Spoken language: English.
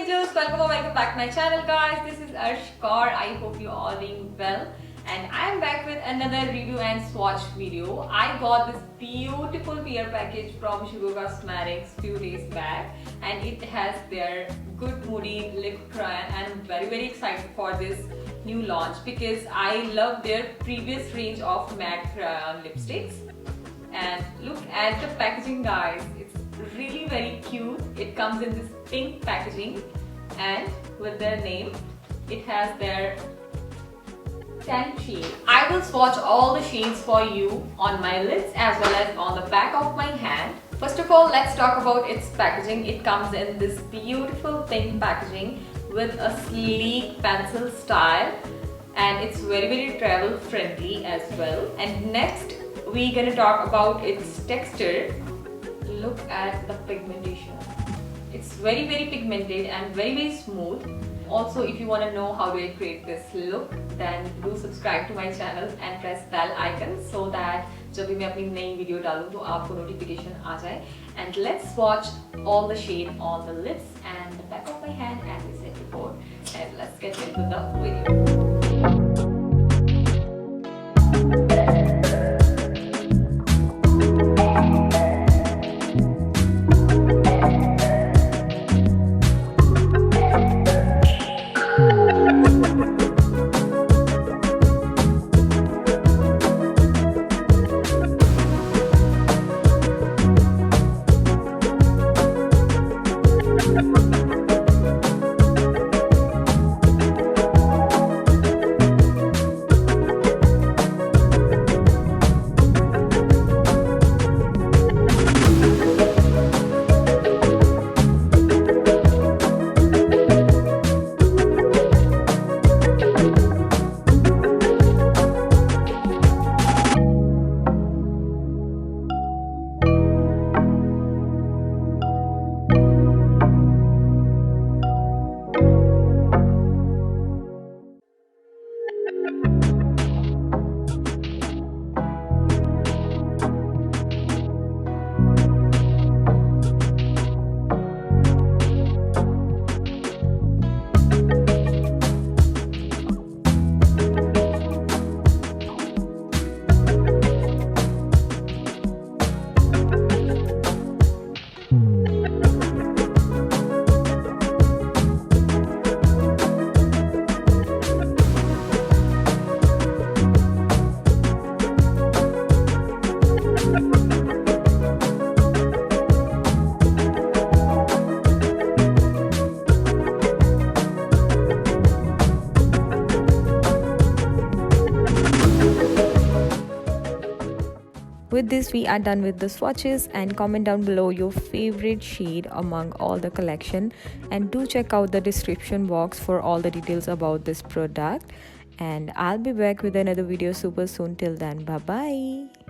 angels, welcome or welcome back to my channel guys. This is Arshkar. I hope you all doing well and I am back with another review and swatch video. I got this beautiful PR package from Sugar Cosmetics few days back and it has their good moody lip crayon and I'm very excited for this new launch because I love their previous range of matte crayon lipsticks. And look at the packaging guys, it's really very cute. It comes in this pink packaging and with their name it has their 10 shades. I will swatch all the shades for you on my lids as well as on the back of my hand. First of all, let's talk about its packaging. It comes in this beautiful pink packaging with a sleek pencil style and it's very travel friendly as well. And next we're gonna talk about its texture. Look at the pigmentation. It's very pigmented and very smooth. Also, if you want to know how do I create this look, then do subscribe to my channel and press bell icon so that जब भी मैं अपनी नई video डालूं तो आपको notification आ जाए. And let's swatch all the shade on the lips and the back of my hand as I said before. And let's get into the video. With this, we are done with the swatches, and comment down below your favorite shade among all the collection, and do check out the description box for all the details about this product. And I'll be back with another video super soon. Till then, bye bye.